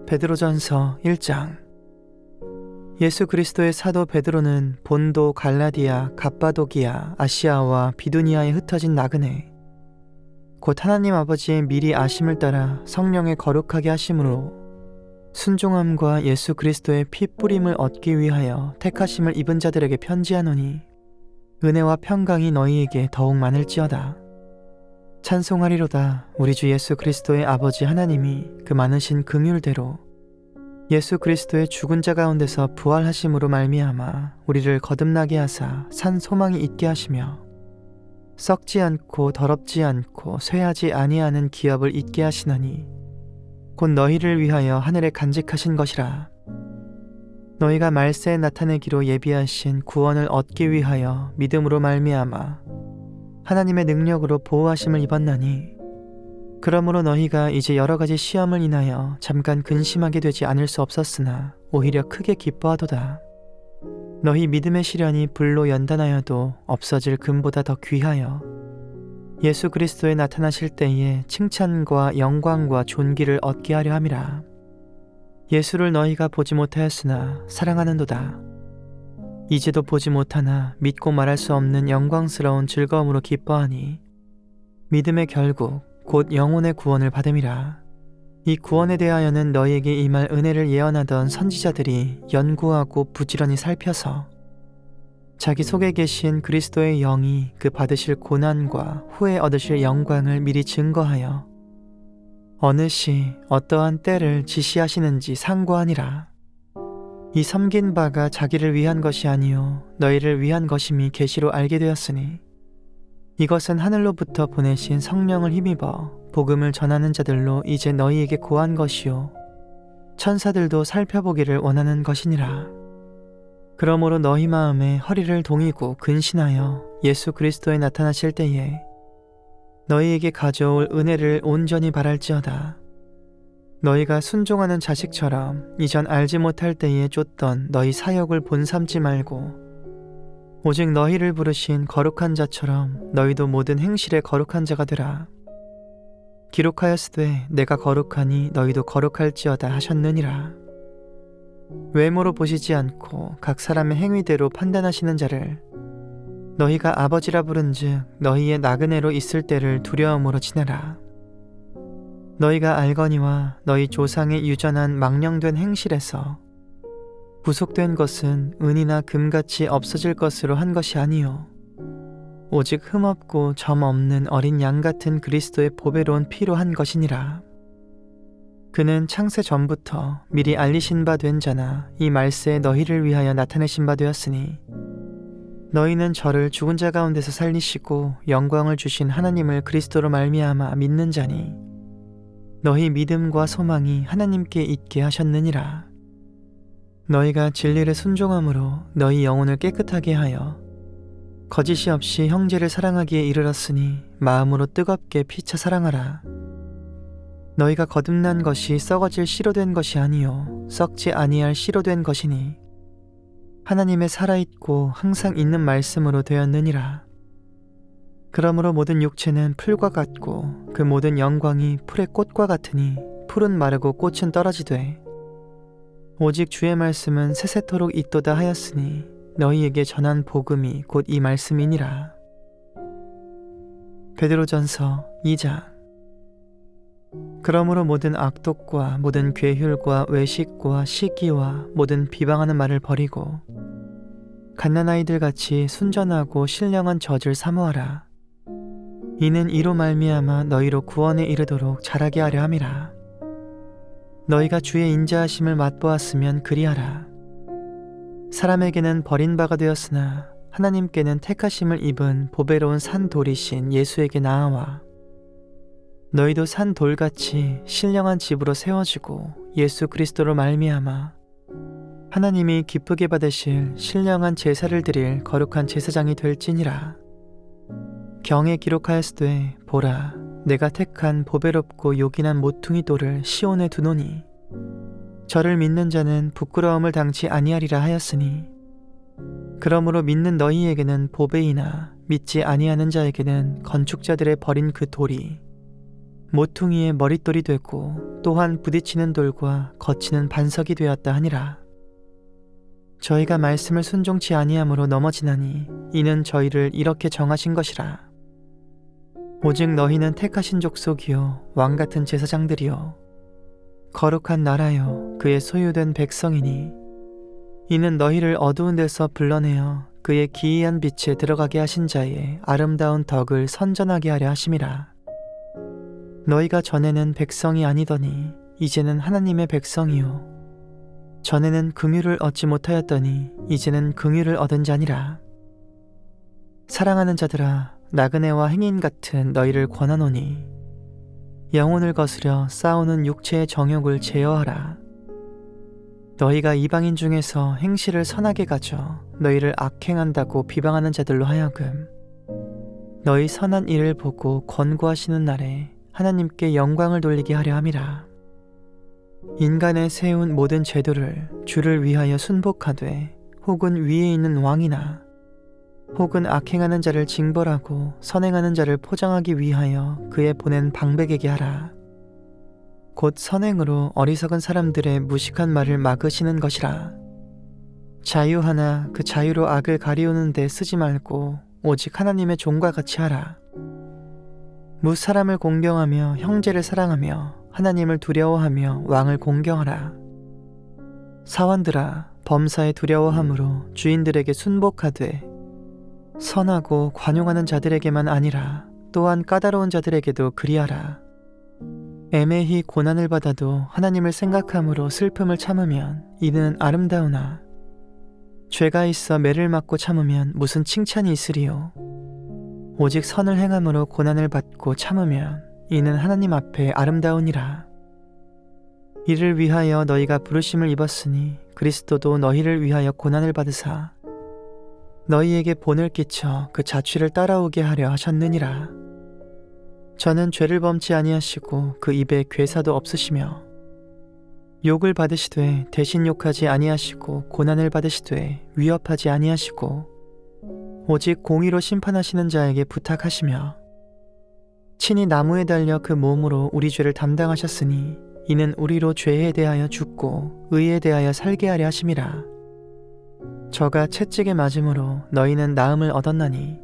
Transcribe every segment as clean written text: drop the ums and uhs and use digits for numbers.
베드로전서 1장. 예수 그리스도의 사도 베드로는 본도, 갈라디아, 갑바도기아, 아시아와 비두니아에 흩어진 나그네, 곧 하나님 아버지의 미리 아심을 따라 성령의 거룩하게 하심으로 순종함과 예수 그리스도의 피 뿌림을 얻기 위하여 택하심을 입은 자들에게 편지하노니, 은혜와 평강이 너희에게 더욱 많을지어다. 찬송하리로다. 우리 주 예수 그리스도의 아버지 하나님이 그 많으신 긍휼대로 예수 그리스도의 죽은 자 가운데서 부활하심으로 말미암아 우리를 거듭나게 하사 산 소망이 있게 하시며, 썩지 않고 더럽지 않고 쇠하지 아니하는 기업을 있게 하시나니, 곧 너희를 위하여 하늘에 간직하신 것이라. 너희가 말세에 나타내기로 예비하신 구원을 얻기 위하여 믿음으로 말미암아 하나님의 능력으로 보호하심을 입었나니, 그러므로 너희가 이제 여러 가지 시험을 인하여 잠깐 근심하게 되지 않을 수 없었으나 오히려 크게 기뻐하도다. 너희 믿음의 시련이 불로 연단하여도 없어질 금보다 더 귀하여 예수 그리스도에 나타나실 때에 칭찬과 영광과 존귀를 얻게 하려 함이라. 예수를 너희가 보지 못하였으나 사랑하는도다. 이제도 보지 못하나 믿고 말할 수 없는 영광스러운 즐거움으로 기뻐하니, 믿음의 결국 곧 영혼의 구원을 받음이라. 이 구원에 대하여는 너희에게 임할 은혜를 예언하던 선지자들이 연구하고 부지런히 살펴서 자기 속에 계신 그리스도의 영이 그 받으실 고난과 후에 얻으실 영광을 미리 증거하여 어느 시 어떠한 때를 지시하시는지 상고하니라. 이 섬긴 바가 자기를 위한 것이 아니요 너희를 위한 것임이 계시로 알게 되었으니, 이것은 하늘로부터 보내신 성령을 힘입어 복음을 전하는 자들로 이제 너희에게 고한 것이요 천사들도 살펴보기를 원하는 것이니라. 그러므로 너희 마음에 허리를 동이고 근신하여 예수 그리스도에 나타나실 때에 너희에게 가져올 은혜를 온전히 바랄지어다. 너희가 순종하는 자식처럼 이전 알지 못할 때에 쫓던 너희 사역을 본삼지 말고, 오직 너희를 부르신 거룩한 자처럼 너희도 모든 행실에 거룩한 자가 되라. 기록하였으되 내가 거룩하니 너희도 거룩할지어다 하셨느니라. 외모로 보시지 않고 각 사람의 행위대로 판단하시는 자를 너희가 아버지라 부른즉 너희의 나그네로 있을 때를 두려움으로 지내라. 너희가 알거니와 너희 조상의 유전한 망령된 행실에서 구속된 것은 은이나 금같이 없어질 것으로 한 것이 아니요 오직 흠없고 점 없는 어린 양 같은 그리스도의 보배로운 피로 한 것이니라. 그는 창세 전부터 미리 알리신 바 된 자나 이 말세에 너희를 위하여 나타내신 바 되었으니, 너희는 저를 죽은 자 가운데서 살리시고 영광을 주신 하나님을 그리스도로 말미암아 믿는 자니, 너희 믿음과 소망이 하나님께 있게 하셨느니라. 너희가 진리를 순종함으로 너희 영혼을 깨끗하게 하여 거짓이 없이 형제를 사랑하기에 이르렀으니 마음으로 뜨겁게 피차 사랑하라. 너희가 거듭난 것이 썩어질 씨로 된 것이 아니요 썩지 아니할 씨로 된 것이니, 하나님의 살아있고 항상 있는 말씀으로 되었느니라. 그러므로 모든 육체는 풀과 같고 그 모든 영광이 풀의 꽃과 같으니, 풀은 마르고 꽃은 떨어지되 오직 주의 말씀은 세세토록 있도다 하였으니, 너희에게 전한 복음이 곧 이 말씀이니라. 베드로전서 2장. 그러므로 모든 악독과 모든 괴휼과 외식과 시기와 모든 비방하는 말을 버리고 갓난아이들 같이 순전하고 신령한 젖을 사모하라. 이는 이로 말미암아 너희로 구원에 이르도록 자라게 하려 함이라. 너희가 주의 인자하심을 맛보았으면 그리하라. 사람에게는 버린 바가 되었으나 하나님께는 택하심을 입은 보배로운 산 돌이신 예수에게 나아와, 너희도 산 돌같이 신령한 집으로 세워지고 예수 그리스도로 말미암아 하나님이 기쁘게 받으실 신령한 제사를 드릴 거룩한 제사장이 될지니라. 경에 기록하였으되 보라, 내가 택한 보배롭고 요긴한 모퉁이 돌을 시온에 두노니 저를 믿는 자는 부끄러움을 당치 아니하리라 하였으니, 그러므로 믿는 너희에게는 보배이나 믿지 아니하는 자에게는 건축자들의 버린 그 돌이 모퉁이의 머릿돌이 되고 또한 부딪히는 돌과 거치는 반석이 되었다 하니라. 저희가 말씀을 순종치 아니함으로 넘어지나니 이는 저희를 이렇게 정하신 것이라. 오직 너희는 택하신 족속이요 왕같은 제사장들이요 거룩한 나라요 그의 소유된 백성이니 이는 너희를 어두운 데서 불러내어 그의 기이한 빛에 들어가게 하신 자의 아름다운 덕을 선전하게 하려 하심이라. 너희가 전에는 백성이 아니더니 이제는 하나님의 백성이요 전에는 긍휼을 얻지 못하였더니 이제는 긍휼을 얻은 자니라. 사랑하는 자들아, 나그네와 행인 같은 너희를 권하노니 영혼을 거스려 싸우는 육체의 정욕을 제어하라. 너희가 이방인 중에서 행실을 선하게 가져 너희를 악행한다고 비방하는 자들로 하여금 너희 선한 일을 보고 권고하시는 날에 하나님께 영광을 돌리게 하려 함이라. 인간의 세운 모든 제도를 주를 위하여 순복하되 혹은 위에 있는 왕이나 혹은 악행하는 자를 징벌하고 선행하는 자를 포장하기 위하여 그의 보낸 방백에게 하라. 곧 선행으로 어리석은 사람들의 무식한 말을 막으시는 것이라. 자유하나 그 자유로 악을 가리우는 데 쓰지 말고 오직 하나님의 종과 같이 하라. 무사람을 공경하며 형제를 사랑하며 하나님을 두려워하며 왕을 공경하라. 사원들아, 범사에 두려워함으로 주인들에게 순복하되 선하고 관용하는 자들에게만 아니라 또한 까다로운 자들에게도 그리하라. 애매히 고난을 받아도 하나님을 생각함으로 슬픔을 참으면 이는 아름다우나 죄가 있어 매를 맞고 참으면 무슨 칭찬이 있으리요. 오직 선을 행함으로 고난을 받고 참으면 이는 하나님 앞에 아름다우니라. 이를 위하여 너희가 부르심을 입었으니 그리스도도 너희를 위하여 고난을 받으사 너희에게 본을 끼쳐 그 자취를 따라오게 하려 하셨느니라. 저는 죄를 범치 아니하시고 그 입에 괴사도 없으시며 욕을 받으시되 대신 욕하지 아니하시고 고난을 받으시되 위협하지 아니하시고 오직 공의로 심판하시는 자에게 부탁하시며 친히 나무에 달려 그 몸으로 우리 죄를 담당하셨으니 이는 우리로 죄에 대하여 죽고 의에 대하여 살게 하려 하심이라. 저가 채찍에 맞음으로 너희는 나음을 얻었나니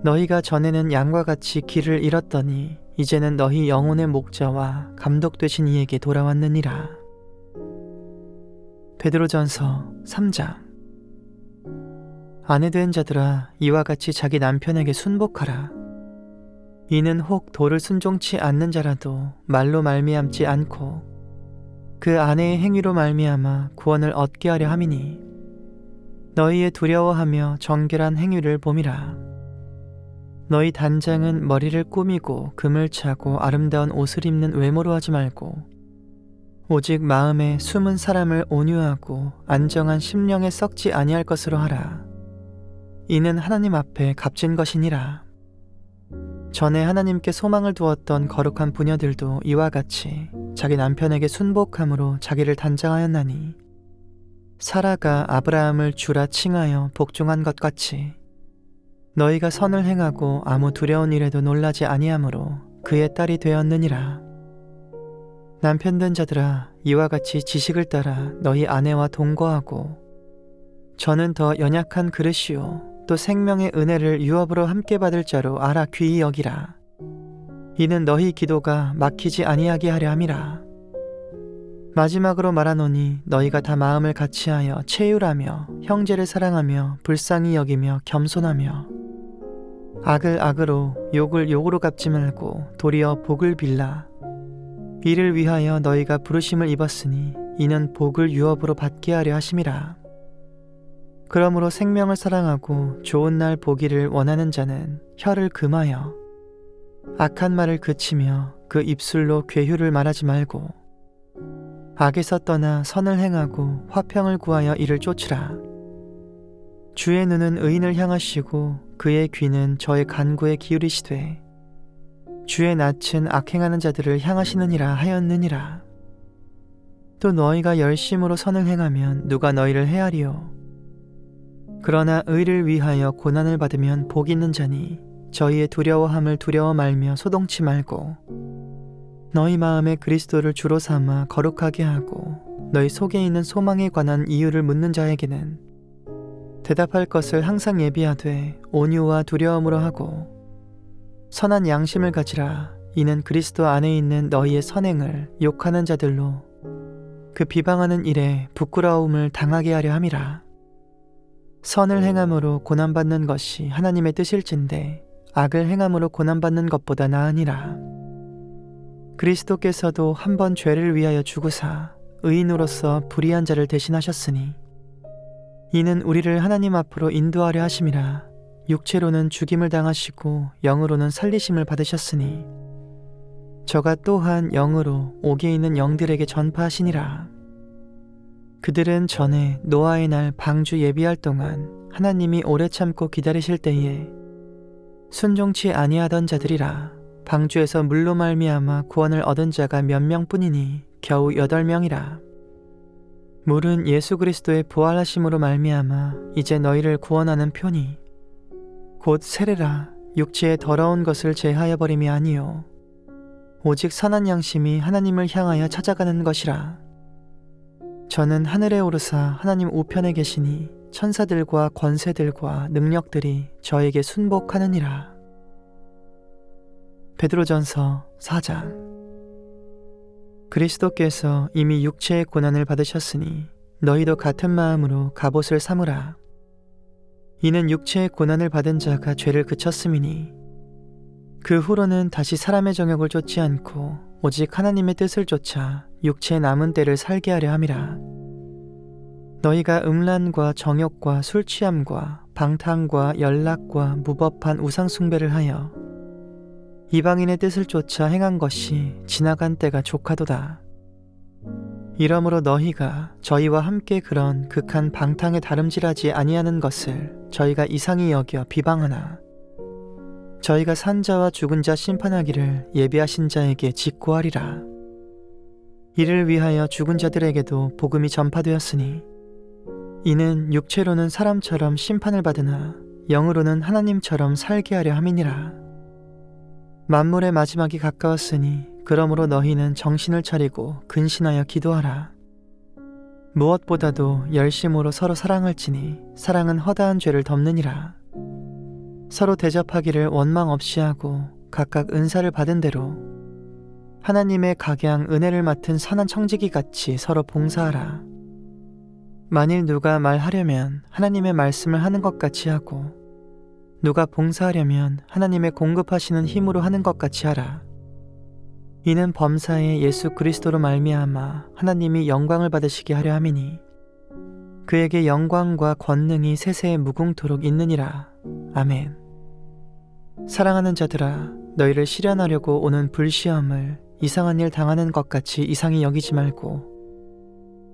너희가 전에는 양과 같이 길을 잃었더니 이제는 너희 영혼의 목자와 감독 되신 이에게 돌아왔느니라. 베드로전서 3장. 아내된 자들아, 이와 같이 자기 남편에게 순복하라. 이는 혹 도를 순종치 않는 자라도 말로 말미암지 않고 그 아내의 행위로 말미암아 구원을 얻게 하려 함이니 너희의 두려워하며 정결한 행위를 봄이라. 너희 단장은 머리를 꾸미고 금을 차고 아름다운 옷을 입는 외모로 하지 말고 오직 마음에 숨은 사람을 온유하고 안정한 심령에 썩지 아니할 것으로 하라. 이는 하나님 앞에 값진 것이니라. 전에 하나님께 소망을 두었던 거룩한 부녀들도 이와 같이 자기 남편에게 순복함으로 자기를 단장하였나니 사라가 아브라함을 주라 칭하여 복종한 것 같이 너희가 선을 행하고 아무 두려운 일에도 놀라지 아니하므로 그의 딸이 되었느니라. 남편된 자들아, 이와 같이 지식을 따라 너희 아내와 동거하고 저는 더 연약한 그릇이요 또 생명의 은혜를 유업으로 함께 받을 자로 알아 귀히 여기라. 이는 너희 기도가 막히지 아니하게 하려 함이라. 마지막으로 말하노니 너희가 다 마음을 같이하여 체휼하며 형제를 사랑하며 불쌍히 여기며 겸손하며 악을 악으로 욕을 욕으로 갚지 말고 도리어 복을 빌라. 이를 위하여 너희가 부르심을 입었으니 이는 복을 유업으로 받게 하려 하심이라. 그러므로 생명을 사랑하고 좋은 날 보기를 원하는 자는 혀를 금하여 악한 말을 그치며 그 입술로 괴휴를 말하지 말고 악에서 떠나 선을 행하고 화평을 구하여 이를 쫓으라. 주의 눈은 의인을 향하시고 그의 귀는 저의 간구에 기울이시되 주의 낯은 악행하는 자들을 향하시느니라 하였느니라. 또 너희가 열심으로 선을 행하면 누가 너희를 헤아리요. 그러나 의를 위하여 고난을 받으면 복 있는 자니 저희의 두려워함을 두려워 말며 소동치 말고 너희 마음에 그리스도를 주로 삼아 거룩하게 하고 너희 속에 있는 소망에 관한 이유를 묻는 자에게는 대답할 것을 항상 예비하되 온유와 두려움으로 하고 선한 양심을 가지라. 이는 그리스도 안에 있는 너희의 선행을 욕하는 자들로 그 비방하는 일에 부끄러움을 당하게 하려 함이라. 선을 행함으로 고난받는 것이 하나님의 뜻일진데 악을 행함으로 고난받는 것보다 나으니라. 그리스도께서도 한 번 죄를 위하여 죽으사 의인으로서 불의한 자를 대신하셨으니 이는 우리를 하나님 앞으로 인도하려 하심이라. 육체로는 죽임을 당하시고 영으로는 살리심을 받으셨으니 저가 또한 영으로 옥에 있는 영들에게 전파하시니라. 그들은 전에 노아의 날 방주 예비할 동안 하나님이 오래 참고 기다리실 때에 순종치 아니하던 자들이라. 방주에서 물로 말미암아 구원을 얻은 자가 몇 명뿐이니 겨우 8명이라. 물은 예수 그리스도의 부활하심으로 말미암아 이제 너희를 구원하는 표니 곧 세례라. 육체의 더러운 것을 제하여 버림이 아니요 오직 선한 양심이 하나님을 향하여 찾아가는 것이라. 저는 하늘에 오르사 하나님 우편에 계시니 천사들과 권세들과 능력들이 저에게 순복하느니라. 베드로전서 4장. 그리스도께서 이미 육체의 고난을 받으셨으니 너희도 같은 마음으로 갑옷을 삼으라. 이는 육체의 고난을 받은 자가 죄를 그쳤음이니 그 후로는 다시 사람의 정욕을 쫓지 않고 오직 하나님의 뜻을 쫓아 육체의 남은 때를 살게 하려 함이라. 너희가 음란과 정욕과 술취함과 방탕과 연락과 무법한 우상숭배를 하여 이방인의 뜻을 쫓아 행한 것이 지나간 때가 족하도다. 이러므로 너희가 저희와 함께 그런 극한 방탕에 다름질하지 아니하는 것을 저희가 이상히 여겨 비방하나 저희가 산 자와 죽은 자 심판하기를 예비하신 자에게 직고하리라. 이를 위하여 죽은 자들에게도 복음이 전파되었으니 이는 육체로는 사람처럼 심판을 받으나 영으로는 하나님처럼 살게 하려 함이니라. 만물의 마지막이 가까웠으니 그러므로 너희는 정신을 차리고 근신하여 기도하라. 무엇보다도 열심으로 서로 사랑할지니 사랑은 허다한 죄를 덮느니라. 서로 대접하기를 원망 없이 하고 각각 은사를 받은 대로 하나님의 각양 은혜를 맡은 선한 청지기 같이 서로 봉사하라. 만일 누가 말하려면 하나님의 말씀을 하는 것 같이 하고 누가 봉사하려면 하나님의 공급하시는 힘으로 하는 것 같이 하라. 이는 범사에 예수 그리스도로 말미암아 하나님이 영광을 받으시게 하려 함이니 그에게 영광과 권능이 세세에 무궁토록 있느니라. 아멘. 사랑하는 자들아, 너희를 시련하려고 오는 불시험을 이상한 일 당하는 것 같이 이상히 여기지 말고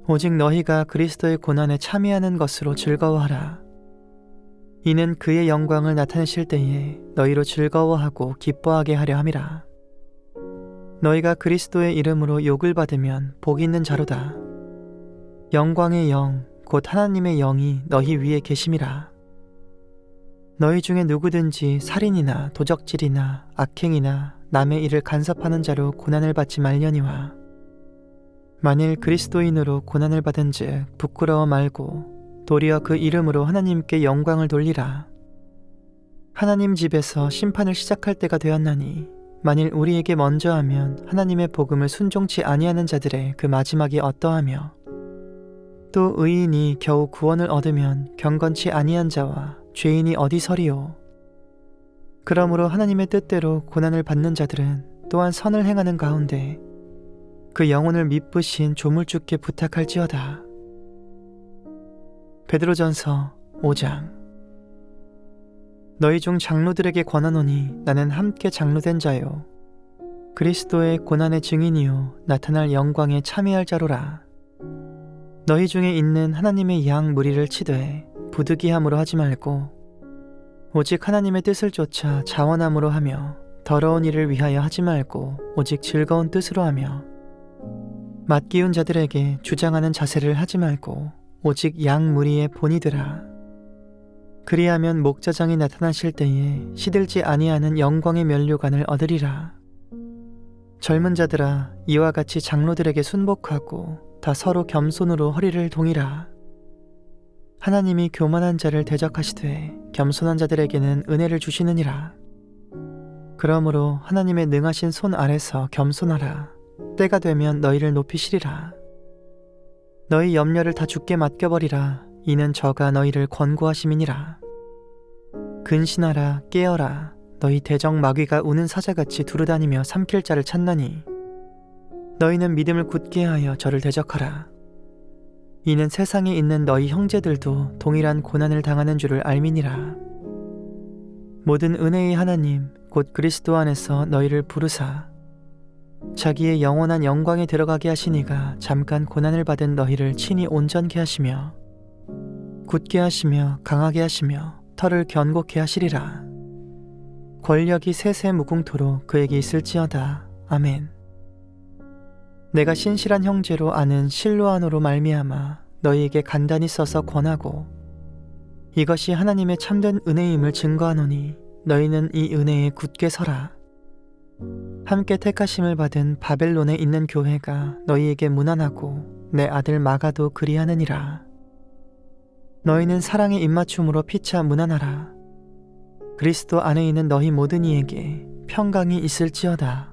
오직 너희가 그리스도의 고난에 참여하는 것으로 즐거워하라. 이는 그의 영광을 나타내실 때에 너희로 즐거워하고 기뻐하게 하려 함이라. 너희가 그리스도의 이름으로 욕을 받으면 복 있는 자로다. 영광의 영, 곧 하나님의 영이 너희 위에 계심이라. 너희 중에 누구든지 살인이나 도적질이나 악행이나 남의 일을 간섭하는 자로 고난을 받지 말려니와 만일 그리스도인으로 고난을 받은 즉 부끄러워 말고 도리어 그 이름으로 하나님께 영광을 돌리라. 하나님 집에서 심판을 시작할 때가 되었나니 만일 우리에게 먼저 하면 하나님의 복음을 순종치 아니하는 자들의 그 마지막이 어떠하며 또 의인이 겨우 구원을 얻으면 경건치 아니한 자와 죄인이 어디 서리요. 그러므로 하나님의 뜻대로 고난을 받는 자들은 또한 선을 행하는 가운데 그 영혼을 미쁘신 조물주께 부탁할지어다. 베드로전서 5장. 너희 중 장로들에게 권하노니 나는 함께 장로된 자요 그리스도의 고난의 증인이요 나타날 영광에 참여할 자로라. 너희 중에 있는 하나님의 양 무리를 치되 부득이함으로 하지 말고 오직 하나님의 뜻을 쫓아 자원함으로 하며 더러운 일을 위하여 하지 말고 오직 즐거운 뜻으로 하며 맞기운 자들에게 주장하는 자세를 하지 말고 오직 양 무리의 본이 되라. 그리하면 목자장이 나타나실 때에 시들지 아니하는 영광의 면류관을 얻으리라. 젊은 자들아, 이와 같이 장로들에게 순복하고 다 서로 겸손으로 허리를 동이라. 하나님이 교만한 자를 대적하시되 겸손한 자들에게는 은혜를 주시느니라. 그러므로 하나님의 능하신 손 아래서 겸손하라. 때가 되면 너희를 높이시리라. 너희 염려를 다 주께 맡겨버리라. 이는 저가 너희를 권고하심이니라. 근신하라, 깨어라. 너희 대적 마귀가 우는 사자같이 두루다니며 삼킬 자를 찾나니 너희는 믿음을 굳게 하여 저를 대적하라. 이는 세상에 있는 너희 형제들도 동일한 고난을 당하는 줄을 알미니라. 모든 은혜의 하나님 곧 그리스도 안에서 너희를 부르사 자기의 영원한 영광에 들어가게 하시니가 잠깐 고난을 받은 너희를 친히 온전케 하시며 굳게 하시며 강하게 하시며 털을 견고케 하시리라. 권력이 세세 무궁토록 그에게 있을지어다. 아멘. 내가 신실한 형제로 아는 실로아노로 말미암아 너희에게 간단히 써서 권하고 이것이 하나님의 참된 은혜임을 증거하노니 너희는 이 은혜에 굳게 서라. 함께 택하심을 받은 바벨론에 있는 교회가 너희에게 문안하고 내 아들 마가도 그리하느니라. 너희는 사랑의 입맞춤으로 피차 문안하라. 그리스도 안에 있는 너희 모든 이에게 평강이 있을지어다.